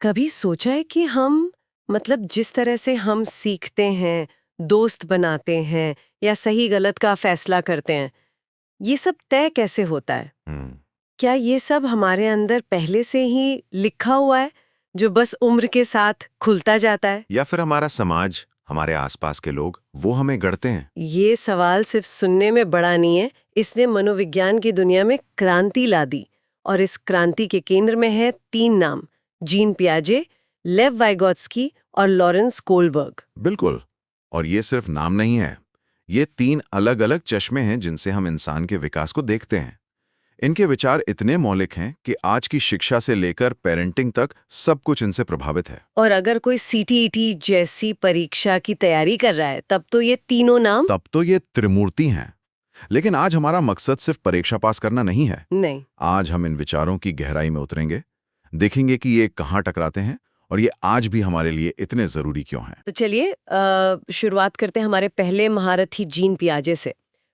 कभी सोचा है कि हम मतलब जिस तरह से हम सीखते हैं, दोस्त बनाते हैं या सही गलत का फैसला करते हैं, ये सब तय कैसे होता है? हम्म, क्या ये सब हमारे अंदर पहले से ही लिखा हुआ है, जो बस उम्र के साथ खुलता जाता है? या फिर हमारा समाज, हमारे आसपास के लोग वो हमें गढ़ते हैं। ये सवाल सिर्फ सुनने में बड़ा नहीं है, इसने मनोविज्ञान की दुनिया में क्रांति ला दी। और इस क्रांति के केंद्र में है तीन नाम: जीन पियाजे, लेव वाइगोत्स्की और लॉरेंस कोलबर्ग। बिल्कुल। और ये सिर्फ नाम नहीं है, ये तीन अलग अलग चश्मे हैं जिनसे हम इंसान के विकास को देखते हैं। इनके विचार इतने मौलिक हैं कि आज की शिक्षा से लेकर पेरेंटिंग तक सब कुछ इनसे प्रभावित है। और अगर कोई सीटीईटी जैसी परीक्षा की तैयारी कर रहा है, तब तो ये तीनों नाम तब तो ये त्रिमूर्ति हैं। लेकिन आज हमारा मकसद सिर्फ परीक्षा पास करना नहीं है। नहीं। आज हम इन विचारों की गहराई में उतरेंगे, देखेंगे कि ये कहाँ टकराते हैं और ये आज भी हमारे लिए इतने जरूरी क्यों हैं। तो चलिए शुरुआत करते हैं हमारे पहले महारथी जीन पियाजे से।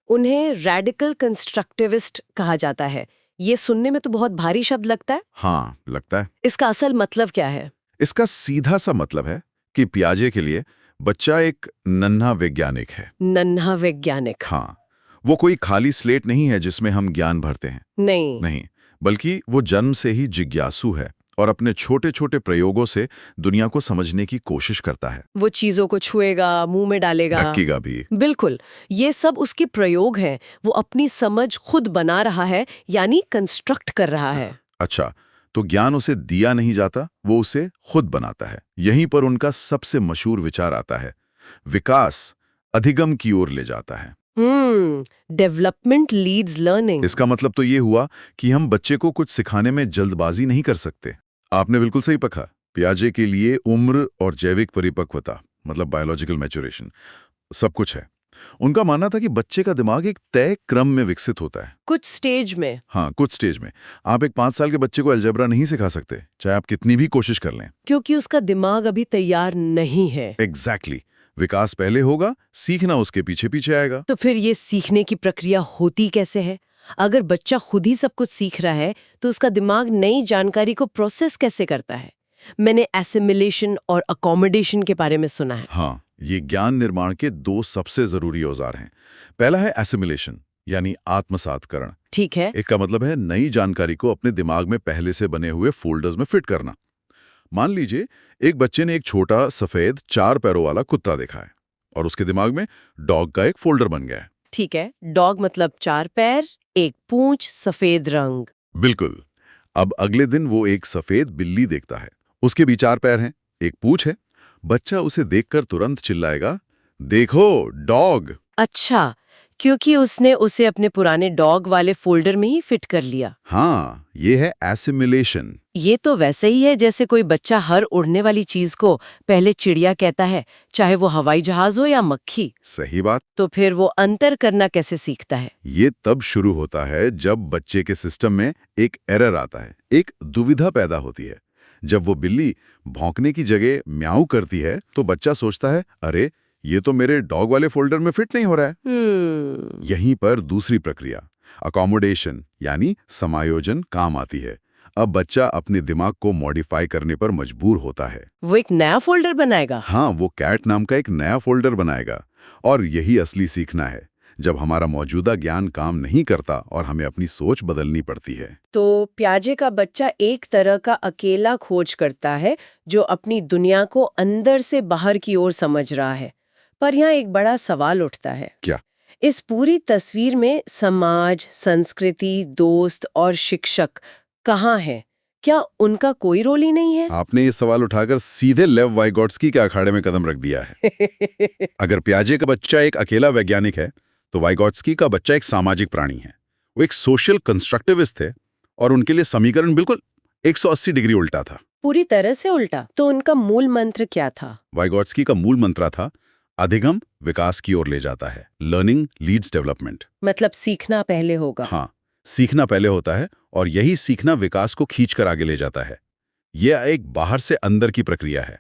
उन्हें रैडिकल कंस्ट्रक्टिविस्ट कहा जाता है। ये सुनने में तो बहुत भारी शब्द लगता है। हाँ, लगता है। इसका असल मतलब क्या है? इसका सीधा सा मतलब है कि पियाजे के लिए बच्चा एक नन्हा वैज्ञानिक है। नन्हा वैज्ञानिक? हाँ, वो कोई खाली स्लेट नहीं है जिसमें हम ज्ञान भरते हैं। नहीं। नहीं, बल्कि वो जन्म से ही जिज्ञासु है और अपने छोटे छोटे प्रयोगों से दुनिया को समझने की कोशिश करता है। वो चीजों को छुएगा, मुंह में डालेगा, ढकेगा भी। बिल्कुल। ये सब उसके प्रयोग हैं। वो अपनी समझ खुद बना रहा है, यानी कंस्ट्रक्ट कर रहा है। अच्छा, तो ज्ञान उसे दिया नहीं जाता, वो उसे खुद बनाता है। यहीं पर उनका सबसे मशहूर विचार आता है, विकास अधिगम की ओर ले जाता है। Development leads learning. इसका मतलब तो ये हुआ कि हम बच्चे को कुछ सिखाने में जल्दबाजी नहीं कर सकते। आपने बिल्कुल सही पकड़ा। पियाजे के लिए उम्र और जैविक परिपक्वता, मतलब बायोलॉजिकल मैच्योरेशन, सब कुछ है। उनका मानना था कि बच्चे का दिमाग एक तय क्रम में विकसित होता है। कुछ स्टेज में। हाँ, कुछ स्टेज में। आप एक 5 साल के बच्चे को अलजेब्रा नहीं सिखा सकते, चाहे आप कितनी भी कोशिश कर लें। क्योंकि उसका दिमाग अभी तैयार नहीं है। एग्जैक्टली। विकास पहले होगा, सीखना उसके पीछे पीछे आएगा। तो फिर ये सीखने की प्रक्रिया होती कैसे है? अगर बच्चा खुद ही सब कुछ सीख रहा है, तो उसका दिमाग नई जानकारी को प्रोसेस कैसे करता है? मैंने एसिमिलेशन और अकोमोडेशन के बारे में सुना है। हाँ, ये ज्ञान निर्माण के 2 सबसे जरूरी औजार हैं। पहला है एसिमिलेशन, यानी आत्मसातकरण। ठीक है। एक का मतलब है नई जानकारी को अपने दिमाग में पहले से बने हुए फोल्डर्स में फिट करना। मान लीजिए एक बच्चे ने एक छोटा सफेद 4 पैरों वाला कुत्ता देखा है और उसके दिमाग में डॉग का एक फोल्डर बन गया है। ठीक है। डॉग मतलब 4 पैर, एक पूंछ, सफेद रंग। बिल्कुल। अब अगले दिन वो एक सफेद बिल्ली देखता है, उसके भी 4 पैर हैं, एक पूंछ है। बच्चा उसे देखकर तुरंत चिल्लाएगा, देखो डॉग। अच्छा, क्योंकि उसने उसे अपने पुराने डॉग वाले फोल्डर में ही फिट कर लिया। हाँ, ये है एसिमिलेशन। ये तो वैसे ही है जैसे कोई बच्चा हर उड़ने वाली चीज को पहले चिड़िया कहता है, चाहे वो हवाई जहाज हो या मक्खी। सही बात। तो फिर वो अंतर करना कैसे सीखता है? ये तब शुरू होता है जब बच्चे के सिस्टम में एक एरर आता है, एक दुविधा पैदा होती है। जब वो बिल्ली भौंकने की जगह म्याऊ करती है तो बच्चा सोचता है, अरे ये तो मेरे डॉग वाले फोल्डर में फिट नहीं हो रहा है। यहीं पर दूसरी प्रक्रिया, अकोमोडेशन यानी समायोजन, काम आती है। अब बच्चा अपने दिमाग को मॉडिफाई करने पर मजबूर होता है। वो एक नया फोल्डर बनाएगा। हाँ, वो कैट नाम का एक नया फोल्डर बनाएगा। और यही असली सीखना है, जब हमारा मौजूदा ज्ञान काम नहीं करता और हमें अपनी सोच बदलनी पड़ती है। तो पियाजे का बच्चा एक तरह का अकेला खोज करता है, जो अपनी दुनिया को अंदर से बाहर की ओर समझ रहा है। पर यहाँ एक बड़ा सवाल उठता है। क्या? इस पूरी तस्वीर में समाज, संस्कृति, दोस्त और शिक्षक कहाँ हैं? क्या उनका कोई रोल ही नहीं है? आपने ये सवाल उठाकर सीधे लेव वाइगोट्स्की के अखाड़े में कदम रख दिया है। अगर पियाजे का बच्चा एक अकेला वैज्ञानिक है, तो वाइगोट्स्की का बच्चा एक सामाजिक प्राणी है। वो एक सोशल कंस्ट्रक्टिविस्ट थे और उनके लिए समीकरण बिल्कुल 180 डिग्री उल्टा था। पूरी तरह से उल्टा। तो उनका मूल मंत्र क्या था? वाइगोट्स्की का मूल मंत्र था, अधिगम विकास की ओर ले जाता है, लर्निंग लीड्स डेवलपमेंट। मतलब सीखना पहले होगा। हाँ, सीखना पहले होता है और यही सीखना विकास को खींचकर आगे ले जाता है। यह एक बाहर से अंदर की प्रक्रिया है।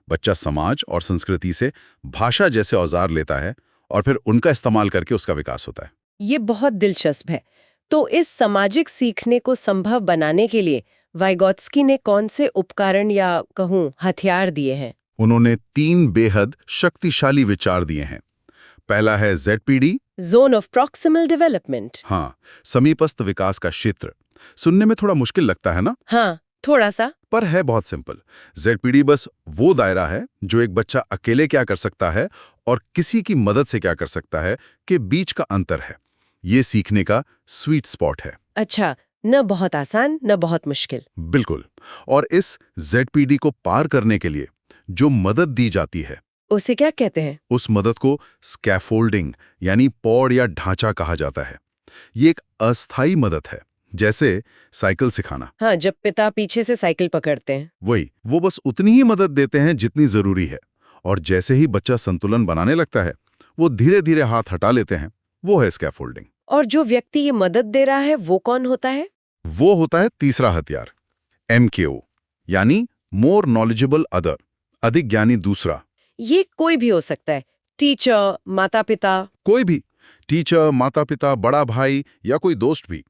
बच्चा समाज और संस्कृति से भाषा जैसे औजार लेता है और फिर उनका इस्तेमाल करके उसका विकास होता है। ये बहुत दिलचस्प है। तो इस सामाजिक सीखने को संभव बनाने के लिए वाइगोत्स्की ने कौन से उपकरण या कहूँ हथियार दिए हैं? उन्होंने 3 बेहद शक्तिशाली विचार दिए हैं। पहला है ZPD। Zone of proximal development. हाँ, समीपस्थ विकास का क्षेत्र। सुनने में थोड़ा मुश्किल लगता है ना, हाँ, थोड़ा सा। पर है बहुत सिंपल। ZPD बस वो दायरा है जो एक बच्चा अकेले क्या कर सकता है और किसी की मदद से क्या कर सकता है के बीच का अंतर है। ये सीखने का स्वीट स्पॉट है। अच्छा, न बहुत आसान न बहुत मुश्किल। बिल्कुल। और इस ZPD को पार करने के लिए जो मदद दी जाती है, उसे क्या कहते हैं? उस मदद को स्कैफोल्डिंग यानी पौड़ या ढांचा कहा जाता है। ये एक अस्थायी मदद है, जैसे साइकिल सिखाना। हाँ, जब पिता पीछे से साइकिल पकड़ते हैं। वो बस उतनी ही मदद देते हैं जितनी जरूरी है, और जैसे ही बच्चा संतुलन बनाने लगता है वो धीरे धीरे हाथ हटा लेते हैं। वो है स्कैफोल्डिंग। और जो व्यक्ति ये मदद दे रहा है वो कौन होता है? वो होता है तीसरा हथियार, MKO यानी मोर नॉलेजेबल अदर, अधिक ज्ञानी दूसरा। ये कोई भी हो सकता है, टीचर, माता पिता। कोई भी, टीचर, माता पिता, बड़ा भाई या कोई दोस्त भी।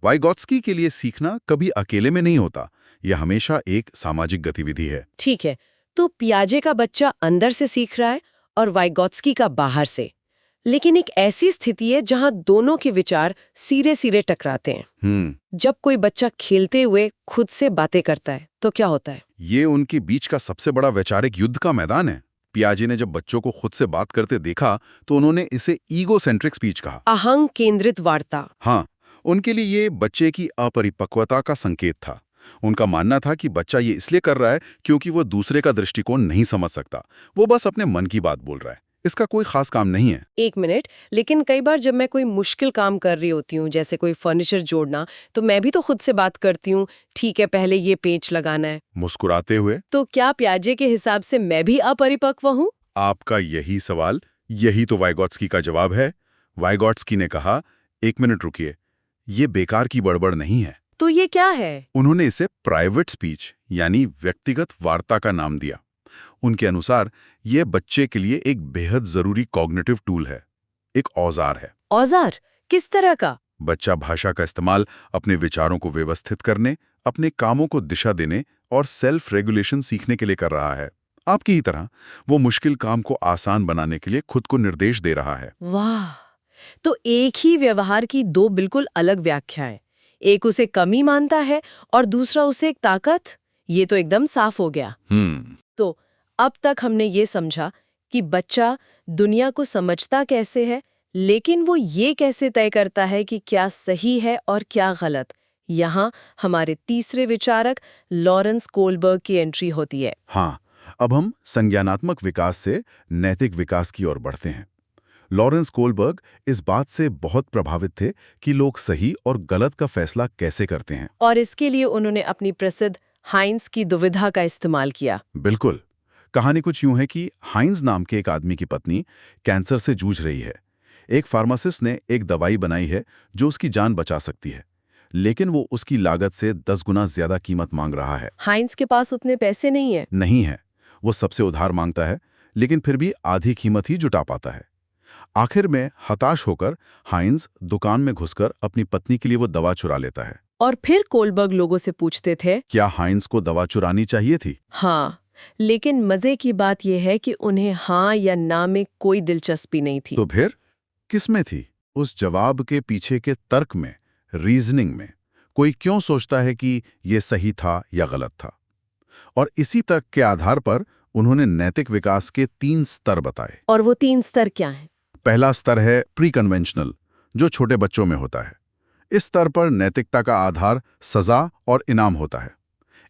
वाइगोत्स्की के लिए सीखना कभी अकेले में नहीं होता, यह हमेशा एक सामाजिक गतिविधि है। ठीक है, तो पियाजे का बच्चा अंदर से सीख रहा है और वाइगोत्स्की का बाहर से। लेकिन एक ऐसी स्थिति है जहां दोनों के विचार सिरे सिरे टकराते हैं। जब कोई बच्चा खेलते हुए खुद से बातें करता है तो क्या होता है? ये उनके बीच का सबसे बड़ा वैचारिक युद्ध का मैदान है। पियाजे ने जब बच्चों को खुद से बात करते देखा तो उन्होंने इसे ईगोसेंट्रिक स्पीच कहा। अहंग केंद्रित वार्ता। हाँ, उनके लिए ये बच्चे की अपरिपक्वता का संकेत था। उनका मानना था कि बच्चा ये इसलिए कर रहा है क्योंकि वो दूसरे का दृष्टिकोण नहीं समझ सकता, वो बस अपने मन की बात बोल रहा है, इसका कोई खास काम नहीं है। एक मिनट, लेकिन कई बार जब मैं कोई मुश्किल काम कर रही होती हूँ, जैसे कोई फर्नीचर जोड़ना, तो मैं भी तो खुद से बात करती हूँ, ठीक है पहले ये पेंच लगाना है। मुस्कुराते हुए। तो क्या पियाजे के हिसाब से मैं भी अपरिपक्व हूँ? आपका यही सवाल, यही तो वाइगोत्स्की का जवाब है। वाइगोत्स्की ने कहा, एक मिनट रुकिए, ये बेकार की बड़बड़ नहीं है। तो ये क्या है? उन्होंने इसे प्राइवेट स्पीच यानी व्यक्तिगत वार्ता का नाम दिया। उनके अनुसार यह बच्चे के लिए एक बेहद जरूरी कॉग्निटिव टूल है, एक औजार है। औजार? किस तरह का? बच्चा भाषा का इस्तेमाल अपने विचारों को व्यवस्थित करने, अपने कामों को दिशा देने और सेल्फ रेगुलेशन सीखने के लिए कर रहा है। आपकी ही तरह वो मुश्किल काम को आसान बनाने के लिए खुद को निर्देश दे रहा है। वाह! तो एक ही व्यवहार की दो बिल्कुल अलग व्याख्याएं, एक उसे कमी मानता है और दूसरा उसे एक ताकत। ये तो एकदम साफ हो गया। तो अब तक हमने ये समझा कि बच्चा दुनिया को समझता कैसे है, लेकिन वो ये कैसे तय करता है कि क्या सही है और क्या गलत। यहाँ हमारे तीसरे विचारक लॉरेंस कोलबर्ग की एंट्री होती है। हाँ, अब हम संज्ञानात्मक विकास से नैतिक विकास की ओर बढ़ते हैं। लॉरेंस कोलबर्ग इस बात से बहुत प्रभावित थे कि लोग सही और गलत का फैसला कैसे करते हैं, और इसके लिए उन्होंने अपनी प्रसिद्ध हाइंस की दुविधा का इस्तेमाल किया। बिल्कुल। कहानी कुछ यूं है कि हाइंस नाम के एक आदमी की पत्नी कैंसर से जूझ रही है। एक फार्मासिस्ट ने एक दवाई बनाई है जो उसकी जान बचा सकती है, लेकिन वो उसकी लागत से 10 गुना ज्यादा कीमत मांग रहा है। हाइंस के पास उतने पैसे नहीं है। नहीं है, वो सबसे उधार मांगता है, लेकिन फिर भी आधी कीमत ही जुटा पाता है। आखिर में हताश होकर हाइंस दुकान में घुसकर अपनी पत्नी के लिए वो दवा चुरा लेता है। और फिर कोलबर्ग लोगों से पूछते थे, क्या हाइंस को दवा चुरानी चाहिए थी? हाँ, लेकिन मजे की बात यह है कि उन्हें हाँ या ना में कोई दिलचस्पी नहीं थी। तो फिर किसमें थी? उस जवाब के पीछे के तर्क में, रीजनिंग में। कोई क्यों सोचता है कि ये सही था या गलत था? और इसी तर्क के आधार पर उन्होंने नैतिक विकास के 3 स्तर बताए। और वो 3 स्तर क्या हैं? पहला स्तर है प्री कन्वेंशनल, जो छोटे बच्चों में होता है। इस स्तर पर नैतिकता का आधार सजा और इनाम होता है।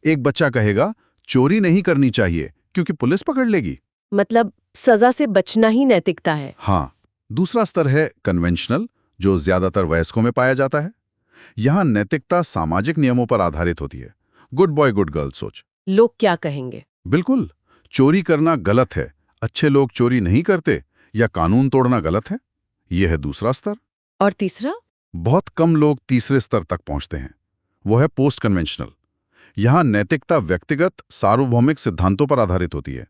एक बच्चा कहेगा चोरी नहीं करनी चाहिए क्योंकि पुलिस पकड़ लेगी। मतलब सजा से बचना ही नैतिकता है। हाँ। दूसरा स्तर है कन्वेंशनल, जो ज्यादातर वयस्कों में पाया जाता है। यहाँ नैतिकता सामाजिक नियमों पर आधारित होती है, गुड बॉय गुड गर्ल सोच। लोग क्या कहेंगे? बिल्कुल, चोरी करना गलत है, अच्छे लोग चोरी नहीं करते, या कानून तोड़ना गलत है। यह है दूसरा स्तर। और तीसरा? बहुत कम लोग तीसरे स्तर तक पहुंचते हैं, वो है पोस्ट कन्वेंशनल। यहाँ नैतिकता व्यक्तिगत सार्वभौमिक सिद्धांतों पर आधारित होती है।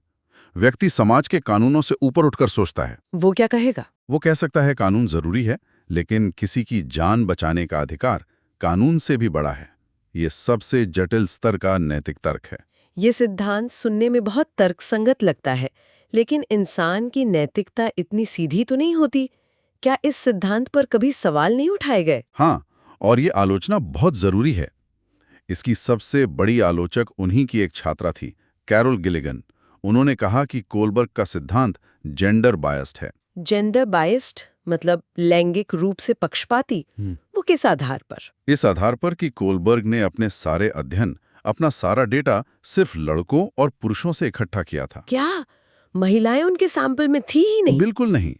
व्यक्ति समाज के कानूनों से ऊपर उठकर सोचता है। वो क्या कहेगा? वो कह सकता है कानून जरूरी है, लेकिन किसी की जान बचाने का अधिकार कानून से भी बड़ा है। ये सबसे जटिल स्तर का नैतिक तर्क है। ये सिद्धांत सुनने में बहुत तर्कसंगत लगता है, लेकिन इंसान की नैतिकता इतनी सीधी तो नहीं होती। क्या इस सिद्धांत पर कभी सवाल नहीं उठाए गए? हाँ, और ये आलोचना बहुत जरूरी है। इसकी सबसे बड़ी आलोचक उन्हीं की एक छात्रा थी, कैरोल गिलिगन। उन्होंने कहा कि कोलबर्ग का सिद्धांत जेंडर बायस्ड है। जेंडर बायस्ड मतलब लैंगिक रूप से पक्षपाती? वो किस आधार पर? इस आधार पर कि कोलबर्ग ने अपने सारे अध्ययन, अपना सारा डेटा सिर्फ लड़कों और पुरुषों से इकट्ठा किया था। क्या महिलाएं उनके सैंपल में थी ही नहीं? बिल्कुल नहीं।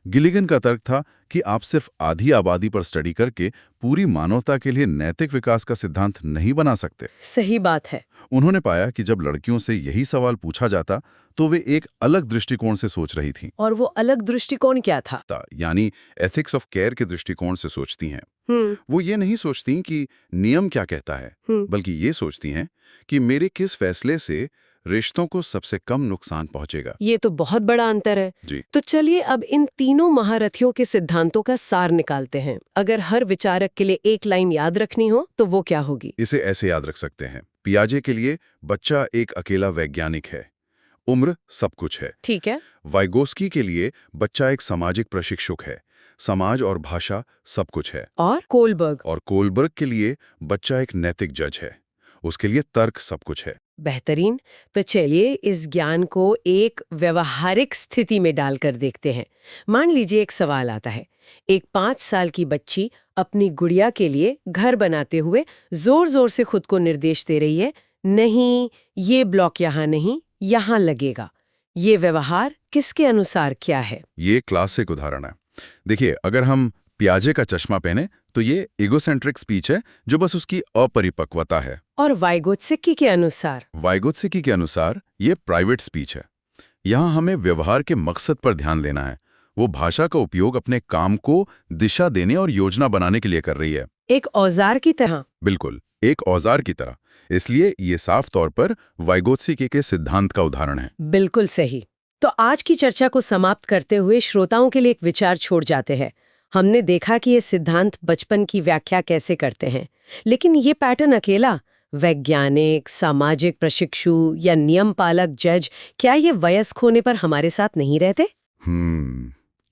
गिलिगन का तर्क था कि आप सिर्फ आधी आबादी पर स्टडी करके पूरी मानवता के लिए नैतिक विकास का सिद्धांत नहीं बना सकते। सही बात है। उन्होंने पाया कि जब लड़कियों से यही सवाल पूछा जाता तो वे एक अलग दृष्टिकोण से सोच रही थीं। और वो अलग दृष्टिकोण क्या था? यानी एथिक्स ऑफ केयर के दृष्टिकोण से सोचती हैं। वो ये नहीं सोचती कि नियम क्या कहता है, बल्कि ये सोचती हैं कि मेरे किस फैसले से रिश्तों को सबसे कम नुकसान पहुंचेगा। ये तो बहुत बड़ा अंतर है। जी। तो चलिए अब इन तीनों महारथियों के सिद्धांतों का सार निकालते हैं। अगर हर विचारक के लिए एक लाइन याद रखनी हो तो वो क्या होगी? इसे ऐसे याद रख सकते हैं। पियाजे के लिए बच्चा एक अकेला वैज्ञानिक है, उम्र सब कुछ है। ठीक है। वाइगोस्की के लिए बच्चा एक सामाजिक प्रशिक्षक है, समाज और भाषा सब कुछ है। और कोलबर्ग के लिए बच्चा एक नैतिक जज है, उसके लिए तर्क सब कुछ है। बेहतरीन। तो चलिए इस ज्ञान को एक व्यवहारिक स्थिति में डालकर देखते हैं। मान लीजिए एक सवाल आता है। एक 5 साल की बच्ची अपनी गुड़िया के लिए घर बनाते हुए जोर जोर से खुद को निर्देश दे रही है, नहीं ये ब्लॉक यहाँ नहीं, यहाँ लगेगा। ये व्यवहार किसके अनुसार क्या है? ये क्लासिक उदाहरण है। देखिए, अगर हम पियाजे का चश्मा पहने तो ये इगोसेंट्रिक स्पीच है जो बस उसकी अपरिपक्वता है। और वाइगोत्स्की के अनुसार? वाइगोत्स्की के अनुसार ये प्राइवेट स्पीच है। यहाँ हमें व्यवहार के मकसद पर ध्यान देना है। वो भाषा का उपयोग अपने काम को दिशा देने और योजना बनाने के लिए कर रही है। एक औजार की तरह? बिल्कुल, एक औजार की तरह। इसलिए ये साफ तौर पर वाइगोत्स्की के सिद्धांत का उदाहरण है। बिल्कुल सही। तो आज की चर्चा को समाप्त करते हुए श्रोताओं के लिए एक विचार छोड़ जाते हैं। हमने देखा कि ये सिद्धांत बचपन की व्याख्या कैसे करते हैं, लेकिन ये पैटर्न अकेला वैज्ञानिक, सामाजिक प्रशिक्षु या नियम पालक जज, क्या ये वयस्क होने पर हमारे साथ नहीं रहते?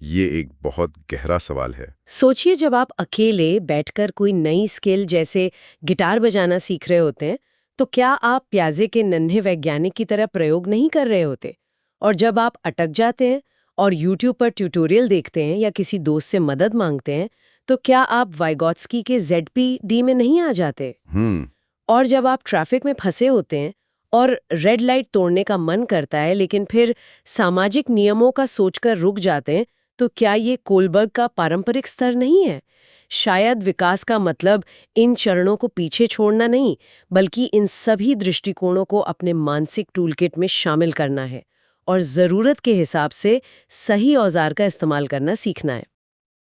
ये एक बहुत गहरा सवाल है। सोचिए, जब आप अकेले बैठकर कोई नई स्किल जैसे गिटार बजाना सीख रहे होते हैं, तो क्या आप पियाजे के नन्हे वैज्ञानिक की तरह प्रयोग नहीं कर रहे होते? और जब आप अटक जाते हैं और YouTube पर ट्यूटोरियल देखते हैं या किसी दोस्त से मदद मांगते हैं, तो क्या आप वाइगोत्स्की के ZPD में नहीं आ जाते? और जब आप ट्रैफिक में फंसे होते हैं और रेड लाइट तोड़ने का मन करता है, लेकिन फिर सामाजिक नियमों का सोचकर रुक जाते हैं, तो क्या ये कोलबर्ग का पारंपरिक स्तर नहीं है? शायद विकास का मतलब इन चरणों को पीछे छोड़ना नहीं, बल्कि इन सभी दृष्टिकोणों को अपने मानसिक टूलकिट में शामिल करना है और ज़रूरत के हिसाब से सही औजार का इस्तेमाल करना सीखना है।